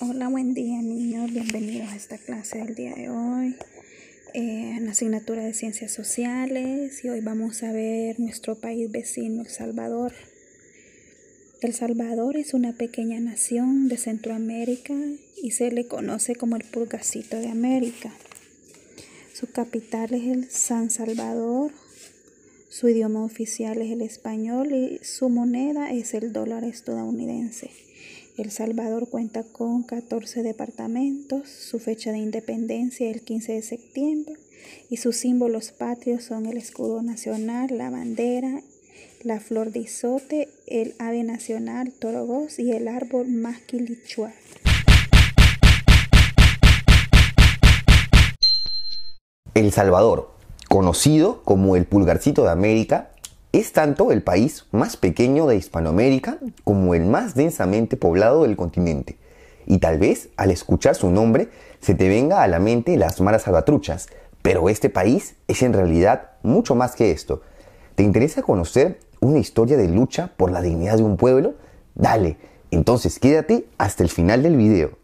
Hola, buen día niños, bienvenidos a esta clase del día de hoy en la asignatura de Ciencias Sociales, y hoy vamos a ver nuestro país vecino, El Salvador. El Salvador es una pequeña nación de Centroamérica y se le conoce como el pulgarcito de América. Su capital es el San Salvador, su idioma oficial es el español y su moneda es el dólar estadounidense. El Salvador cuenta con 14 departamentos, su fecha de independencia es el 15 de septiembre y sus símbolos patrios son el escudo nacional, la bandera, la flor de izote, el ave nacional torogoz y el árbol maquilichuá. El Salvador, conocido como el pulgarcito de América, es tanto el país más pequeño de Hispanoamérica como el más densamente poblado del continente. Y tal vez al escuchar su nombre se te venga a la mente las maras salvatruchas, pero este país es en realidad mucho más que esto. ¿Te interesa conocer una historia de lucha por la dignidad de un pueblo? Dale, entonces quédate hasta el final del video.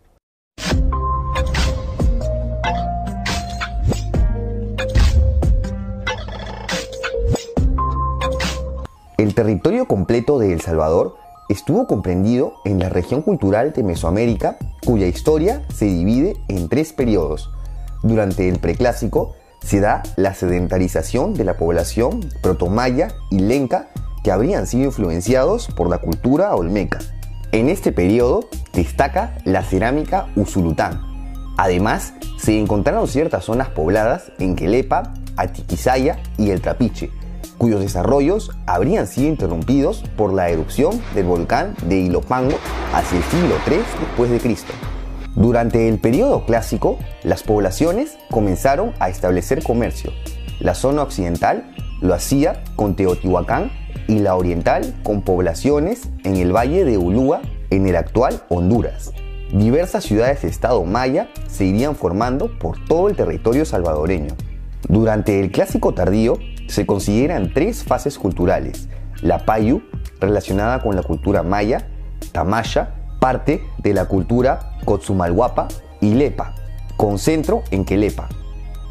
El territorio completo de El Salvador estuvo comprendido en la región cultural de Mesoamérica, cuya historia se divide en 3 periodos. Durante el preclásico se da la sedentarización de la población protomaya y lenca, que habrían sido influenciados por la cultura olmeca. En este periodo destaca la cerámica usulután. Además, se encontraron ciertas zonas pobladas en Quelepa, Atiquizaya y el Trapiche, cuyos desarrollos habrían sido interrumpidos por la erupción del volcán de Ilopango hacia el siglo III después de Cristo. Durante el periodo clásico, las poblaciones comenzaron a establecer comercio. La zona occidental lo hacía con Teotihuacán y la oriental con poblaciones en el valle de Ulúa, en el actual Honduras. Diversas ciudades-estado maya se irían formando por todo el territorio salvadoreño. Durante el clásico tardío, se consideran 3 fases culturales: la Payu, relacionada con la cultura maya; Tamaya, parte de la cultura Cotzumalguapa; y Lepa, con centro en Quelepa.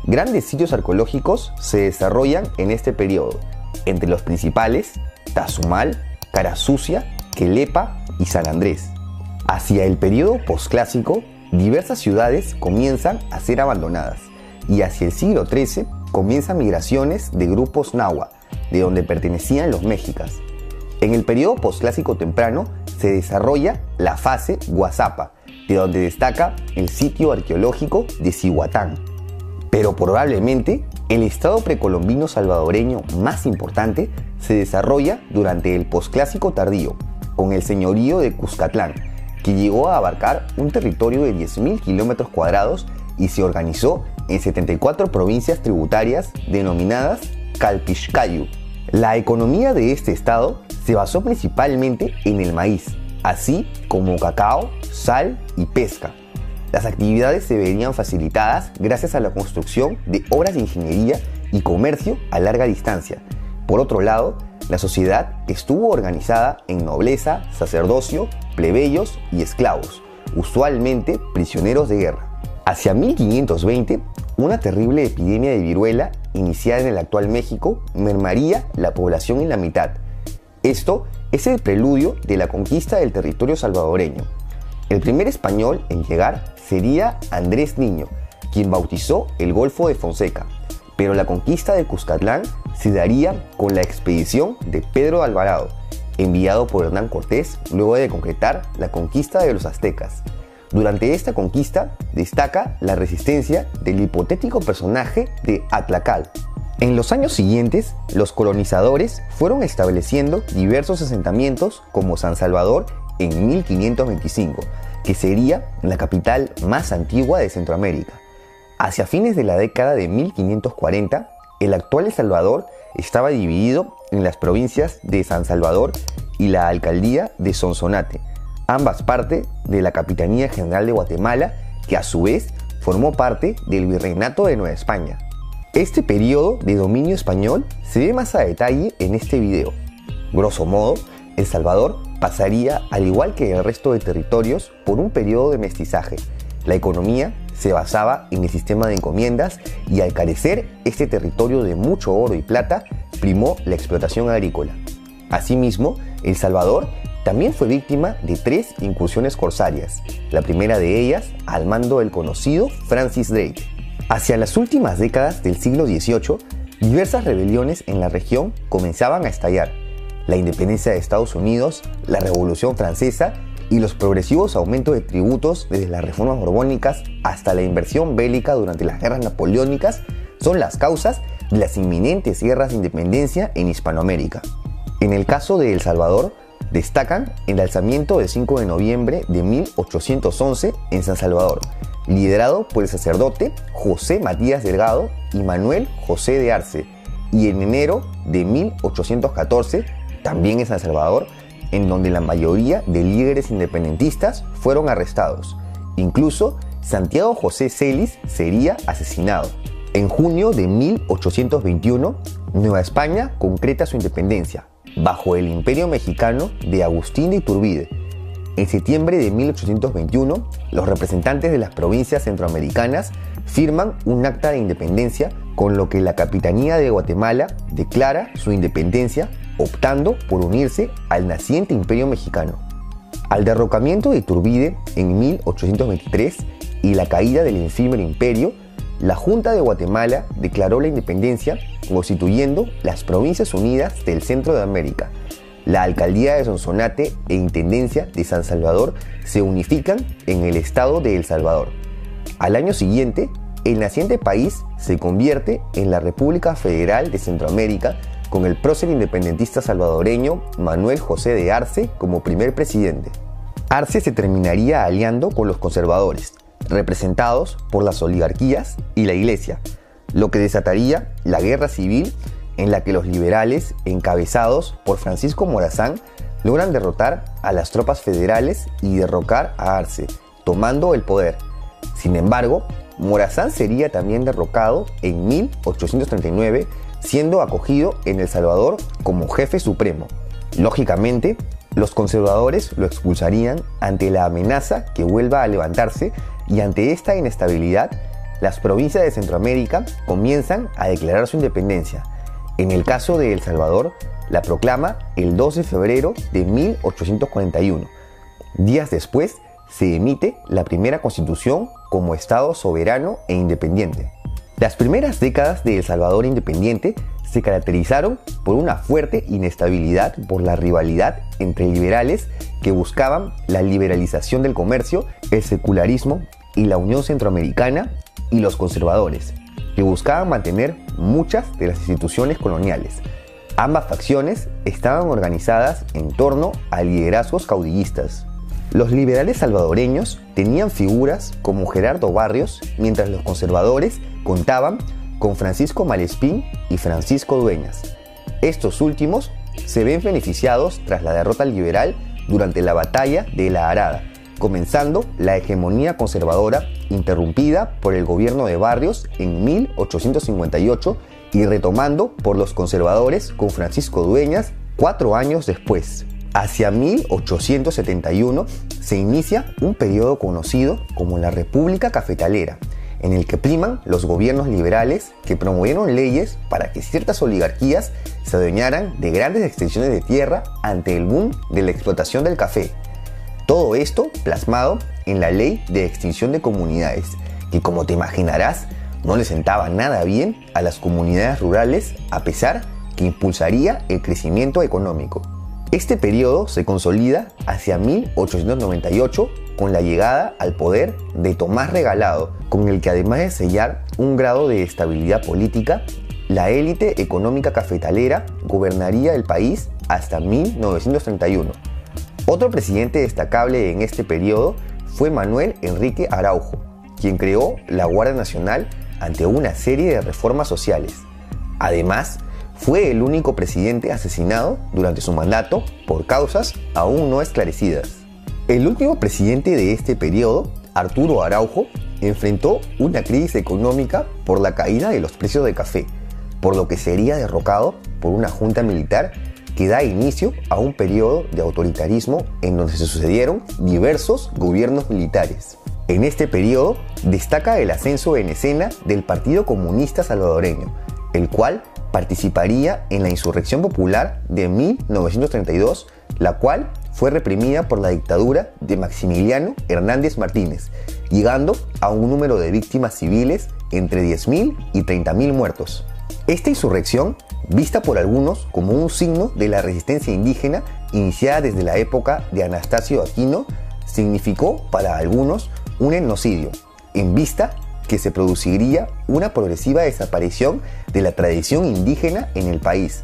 Grandes sitios arqueológicos se desarrollan en este periodo, entre los principales Tazumal, Carasucia, Quelepa y San Andrés. Hacia el periodo posclásico, diversas ciudades comienzan a ser abandonadas, y hacia el siglo XIII comienzan migraciones de grupos nahua, de donde pertenecían los mexicas. En el periodo posclásico temprano se desarrolla la fase Guazapa, de donde destaca el sitio arqueológico de Cihuatán. Pero probablemente el estado precolombino salvadoreño más importante se desarrolla durante el posclásico tardío, con el señorío de Cuscatlán, que llegó a abarcar un territorio de 10.000 kilómetros cuadrados y se organizó en 74 provincias tributarias denominadas Calpixcayu. La economía de este estado se basó principalmente en el maíz, así como cacao, sal y pesca. Las actividades se verían facilitadas gracias a la construcción de obras de ingeniería y comercio a larga distancia. Por otro lado, la sociedad estuvo organizada en nobleza, sacerdocio, plebeyos y esclavos, usualmente prisioneros de guerra. Hacia 1520, una terrible epidemia de viruela, iniciada en el actual México, mermaría la población en la mitad. Esto es el preludio de la conquista del territorio salvadoreño. El primer español en llegar sería Andrés Niño, quien bautizó el Golfo de Fonseca, pero la conquista de Cuscatlán se daría con la expedición de Pedro de Alvarado, enviado por Hernán Cortés luego de concretar la conquista de los aztecas. Durante esta conquista destaca la resistencia del hipotético personaje de Atlacal. En los años siguientes, los colonizadores fueron estableciendo diversos asentamientos como San Salvador en 1525, que sería la capital más antigua de Centroamérica. Hacia fines de la década de 1540, el actual El Salvador estaba dividido en las provincias de San Salvador y la alcaldía de Sonsonate, ambas parte de la Capitanía General de Guatemala, que a su vez formó parte del Virreinato de Nueva España. Este periodo de dominio español se ve más a detalle en este video. Grosso modo, El Salvador pasaría, al igual que el resto de territorios, por un periodo de mestizaje. La economía se basaba en el sistema de encomiendas y al carecer este territorio de mucho oro y plata, primó la explotación agrícola. Asimismo, El Salvador también fue víctima de 3 incursiones corsarias, la primera de ellas al mando del conocido Francis Drake. Hacia las últimas décadas del siglo XVIII, diversas rebeliones en la región comenzaban a estallar. La independencia de Estados Unidos, la Revolución Francesa y los progresivos aumentos de tributos desde las reformas borbónicas hasta la inversión bélica durante las guerras napoleónicas son las causas de las inminentes guerras de independencia en Hispanoamérica. En el caso de El Salvador, destacan el alzamiento del 5 de noviembre de 1811 en San Salvador, liderado por el sacerdote José Matías Delgado y Manuel José de Arce, y en enero de 1814, también en San Salvador, en donde la mayoría de líderes independentistas fueron arrestados. Incluso Santiago José Celis sería asesinado. En junio de 1821, Nueva España concreta su independencia, bajo el Imperio Mexicano de Agustín de Iturbide. En septiembre de 1821, los representantes de las provincias centroamericanas firman un acta de independencia, con lo que la Capitanía de Guatemala declara su independencia, optando por unirse al naciente Imperio Mexicano. Al derrocamiento de Iturbide en 1823 y la caída del efímero imperio, la Junta de Guatemala declaró la independencia, constituyendo las Provincias Unidas del Centro de América. La Alcaldía de Sonsonate e Intendencia de San Salvador se unifican en el Estado de El Salvador. Al año siguiente, el naciente país se convierte en la República Federal de Centroamérica, con el prócer independentista salvadoreño Manuel José de Arce como primer presidente. Arce se terminaría aliando con los conservadores, representados por las oligarquías y la Iglesia, lo que desataría la guerra civil en la que los liberales, encabezados por Francisco Morazán, logran derrotar a las tropas federales y derrocar a Arce, tomando el poder. Sin embargo, Morazán sería también derrocado en 1839, siendo acogido en El Salvador como jefe supremo. Lógicamente, los conservadores lo expulsarían ante la amenaza que vuelva a levantarse, y ante esta inestabilidad, las provincias de Centroamérica comienzan a declarar su independencia. En el caso de El Salvador, la proclama el 2 de febrero de 1841. Días después, se emite la primera constitución como Estado soberano e independiente. Las primeras décadas de El Salvador independiente se caracterizaron por una fuerte inestabilidad por la rivalidad entre liberales que buscaban la liberalización del comercio, el secularismo y la Unión Centroamericana, y los conservadores, que buscaban mantener muchas de las instituciones coloniales. Ambas facciones estaban organizadas en torno a liderazgos caudillistas. Los liberales salvadoreños tenían figuras como Gerardo Barrios, mientras los conservadores contaban con Francisco Malespín y Francisco Dueñas. Estos últimos se ven beneficiados tras la derrota liberal durante la batalla de La Arada, comenzando la hegemonía conservadora interrumpida por el gobierno de Barrios en 1858 y retomando por los conservadores con Francisco Dueñas 4 años después. Hacia 1871 se inicia un periodo conocido como la República Cafetalera, en el que priman los gobiernos liberales que promovieron leyes para que ciertas oligarquías se adueñaran de grandes extensiones de tierra ante el boom de la explotación del café. Todo esto plasmado en la Ley de Extinción de Comunidades, que, como te imaginarás, no le sentaba nada bien a las comunidades rurales, a pesar que impulsaría el crecimiento económico. Este periodo se consolida hacia 1898 con la llegada al poder de Tomás Regalado, con el que, además de sellar un grado de estabilidad política, la élite económica cafetalera gobernaría el país hasta 1931. Otro presidente destacable en este periodo fue Manuel Enrique Araujo, quien creó la Guardia Nacional ante una serie de reformas sociales. Además, fue el único presidente asesinado durante su mandato por causas aún no esclarecidas. El último presidente de este periodo, Arturo Araujo, enfrentó una crisis económica por la caída de los precios del café, por lo que sería derrocado por una junta militar que da inicio a un periodo de autoritarismo en donde se sucedieron diversos gobiernos militares. En este periodo destaca el ascenso en escena del Partido Comunista Salvadoreño, el cual participaría en la insurrección popular de 1932, la cual fue reprimida por la dictadura de Maximiliano Hernández Martínez, llegando a un número de víctimas civiles entre 10.000 y 30.000 muertos. Esta insurrección, vista por algunos como un signo de la resistencia indígena iniciada desde la época de Anastasio Aquino, significó para algunos un etnocidio, en vista que se produciría una progresiva desaparición de la tradición indígena en el país.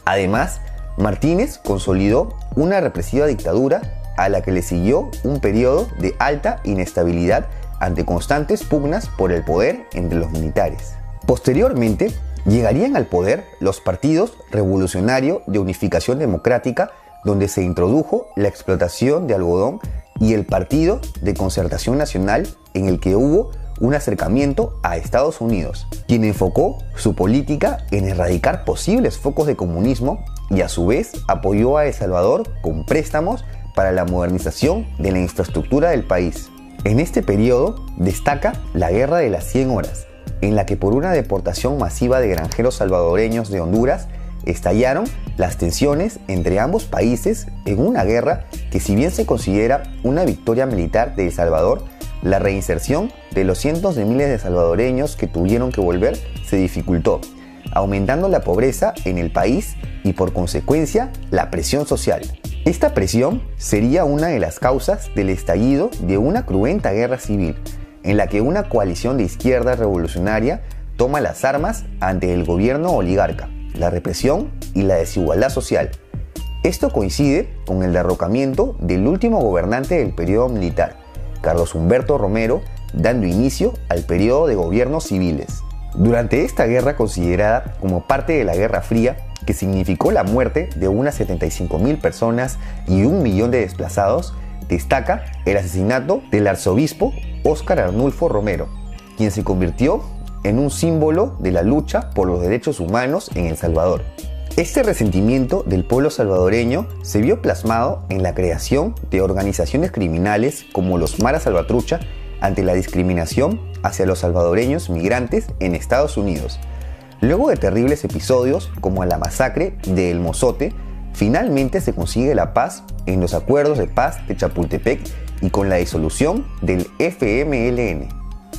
Además, Martínez consolidó una represiva dictadura a la que le siguió un periodo de alta inestabilidad ante constantes pugnas por el poder entre los militares. Posteriormente, llegarían al poder los partidos Revolucionario de Unificación Democrática, donde se introdujo la explotación de algodón, y el Partido de Concertación Nacional, en el que hubo un acercamiento a Estados Unidos, quien enfocó su política en erradicar posibles focos de comunismo y a su vez apoyó a El Salvador con préstamos para la modernización de la infraestructura del país. En este periodo destaca la Guerra de las 100 Horas, en la que por una deportación masiva de granjeros salvadoreños de Honduras estallaron las tensiones entre ambos países en una guerra que, si bien se considera una victoria militar de El Salvador, la reinserción de los cientos de miles de salvadoreños que tuvieron que volver se dificultó, aumentando la pobreza en el país y por consecuencia la presión social. Esta presión sería una de las causas del estallido de una cruenta guerra civil, en la que una coalición de izquierda revolucionaria toma las armas ante el gobierno oligarca, la represión y la desigualdad social. Esto coincide con el derrocamiento del último gobernante del periodo militar, Carlos Humberto Romero, dando inicio al periodo de gobiernos civiles. Durante esta guerra, considerada como parte de la Guerra Fría, que significó la muerte de unas 75.000 personas y 1 millón de desplazados, destaca el asesinato del arzobispo Óscar Arnulfo Romero, quien se convirtió en un símbolo de la lucha por los derechos humanos en El Salvador. Este resentimiento del pueblo salvadoreño se vio plasmado en la creación de organizaciones criminales como los Mara Salvatrucha ante la discriminación hacia los salvadoreños migrantes en Estados Unidos. Luego de terribles episodios como la masacre de El Mozote, finalmente se consigue la paz en los acuerdos de paz de Chapultepec y con la disolución del FMLN.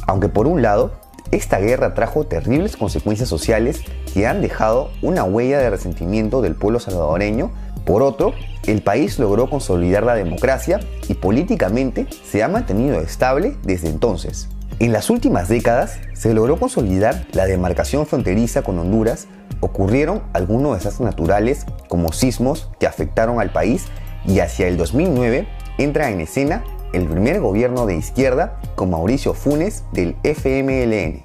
Aunque por un lado, esta guerra trajo terribles consecuencias sociales que han dejado una huella de resentimiento del pueblo salvadoreño, por otro, el país logró consolidar la democracia y políticamente se ha mantenido estable desde entonces. En las últimas décadas se logró consolidar la demarcación fronteriza con Honduras, ocurrieron algunos desastres naturales como sismos que afectaron al país y hacia el 2009 entra en escena el primer gobierno de izquierda con Mauricio Funes del FMLN.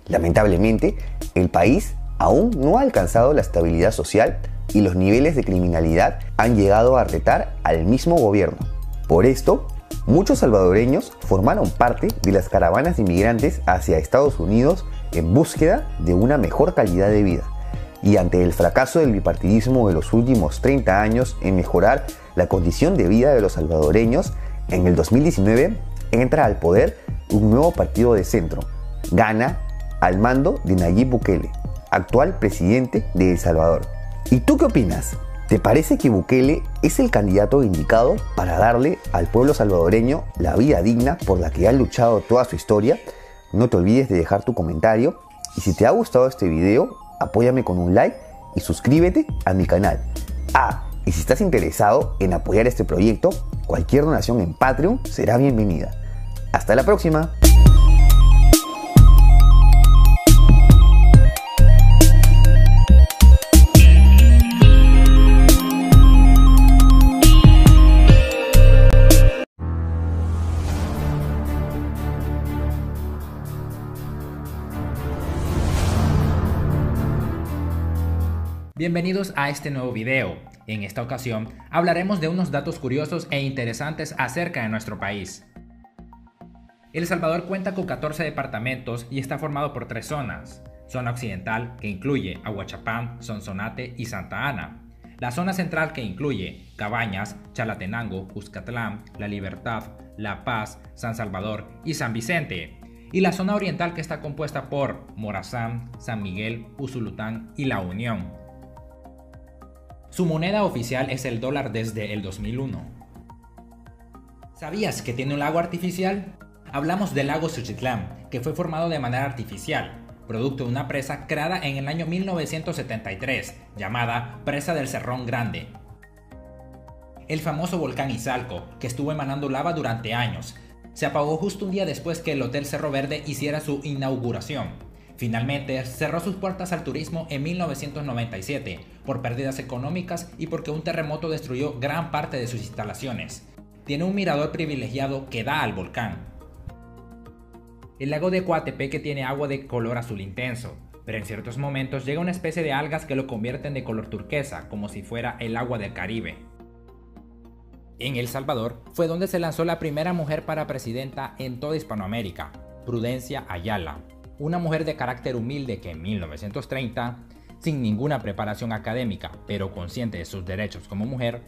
Lamentablemente, el país aún no ha alcanzado la estabilidad social y los niveles de criminalidad han llegado a retar al mismo gobierno. Por esto, muchos salvadoreños formaron parte de las caravanas de inmigrantes hacia Estados Unidos en búsqueda de una mejor calidad de vida. Y ante el fracaso del bipartidismo de los últimos 30 años en mejorar la condición de vida de los salvadoreños, en el 2019 entra al poder un nuevo partido de centro, gana al mando de Nayib Bukele, actual presidente de El Salvador. ¿Y tú qué opinas? ¿Te parece que Bukele es el candidato indicado para darle al pueblo salvadoreño la vida digna por la que ha luchado toda su historia? No te olvides de dejar tu comentario y si te ha gustado este video, apóyame con un like y suscríbete a mi canal. Y si estás interesado en apoyar este proyecto, cualquier donación en Patreon será bienvenida. ¡Hasta la próxima! Bienvenidos a este nuevo video. En esta ocasión hablaremos de unos datos curiosos e interesantes acerca de nuestro país. El Salvador cuenta con 14 departamentos y está formado por 3 zonas. Zona occidental, que incluye Aguachapán, Sonsonate y Santa Ana. La zona central, que incluye Cabañas, Chalatenango, Cuscatlán, La Libertad, La Paz, San Salvador y San Vicente. Y la zona oriental, que está compuesta por Morazán, San Miguel, Usulután y La Unión. Su moneda oficial es el dólar desde el 2001. ¿Sabías que tiene un lago artificial? Hablamos del lago Suchitlán, que fue formado de manera artificial, producto de una presa creada en el año 1973, llamada Presa del Cerrón Grande. El famoso volcán Izalco, que estuvo emanando lava durante años, se apagó justo un día después que el Hotel Cerro Verde hiciera su inauguración. Finalmente cerró sus puertas al turismo en 1997 por pérdidas económicas y porque un terremoto destruyó gran parte de sus instalaciones. Tiene un mirador privilegiado que da al volcán. El lago de Coatepeque tiene agua de color azul intenso, pero en ciertos momentos llega una especie de algas que lo convierten de color turquesa, como si fuera el agua del Caribe. En El Salvador fue donde se lanzó la primera mujer para presidenta en toda Hispanoamérica, Prudencia Ayala, una mujer de carácter humilde que en 1930, sin ninguna preparación académica, pero consciente de sus derechos como mujer,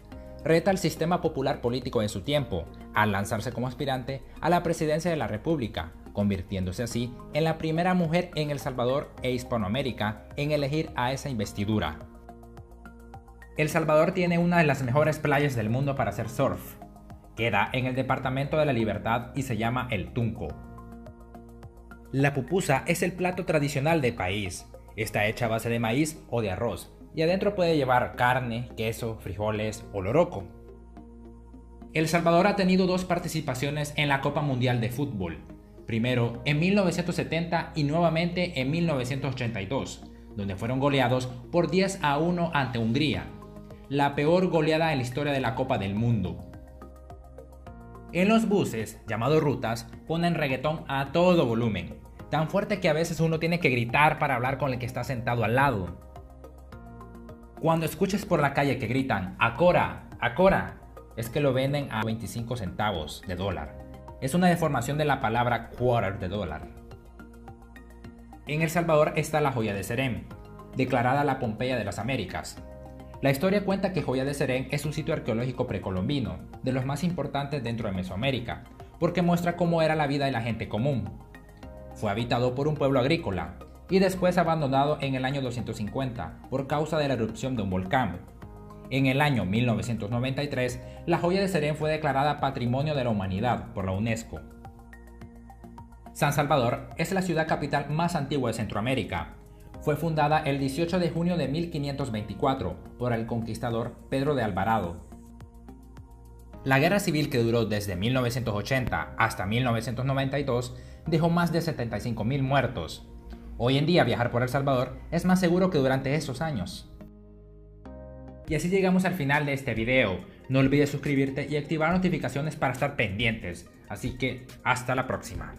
reta al sistema popular político de su tiempo al lanzarse como aspirante a la presidencia de la República, convirtiéndose así en la primera mujer en El Salvador e Hispanoamérica en elegir a esa investidura. El Salvador tiene una de las mejores playas del mundo para hacer surf. Queda en el departamento de La Libertad y se llama El Tunco. La pupusa es el plato tradicional del país. Está hecha a base de maíz o de arroz, y adentro puede llevar carne, queso, frijoles o loroco. El Salvador ha tenido 2 participaciones en la Copa Mundial de Fútbol. Primero en 1970 y nuevamente en 1982, donde fueron goleados por 10-1 ante Hungría, la peor goleada en la historia de la Copa del Mundo. En los buses, llamados rutas, ponen reggaetón a todo volumen, tan fuerte que a veces uno tiene que gritar para hablar con el que está sentado al lado. Cuando escuches por la calle que gritan "Acora, Acora", es que lo venden a 25 centavos de dólar. Es una deformación de la palabra quarter de dólar. En El Salvador está la Joya de Serén, declarada la Pompeya de las Américas. La historia cuenta que Joya de Serén es un sitio arqueológico precolombino, de los más importantes dentro de Mesoamérica, porque muestra cómo era la vida de la gente común. Fue habitado por un pueblo agrícola, y después abandonado en el año 250 por causa de la erupción de un volcán. En el año 1993, la Joya de Serén fue declarada Patrimonio de la Humanidad por la UNESCO. San Salvador es la ciudad capital más antigua de Centroamérica. Fue fundada el 18 de junio de 1524 por el conquistador Pedro de Alvarado. La guerra civil, que duró desde 1980 hasta 1992, dejó más de 75.000 muertos. Hoy en día viajar por El Salvador es más seguro que durante esos años. Y así llegamos al final de este video. No olvides suscribirte y activar notificaciones para estar pendientes. Así que hasta la próxima.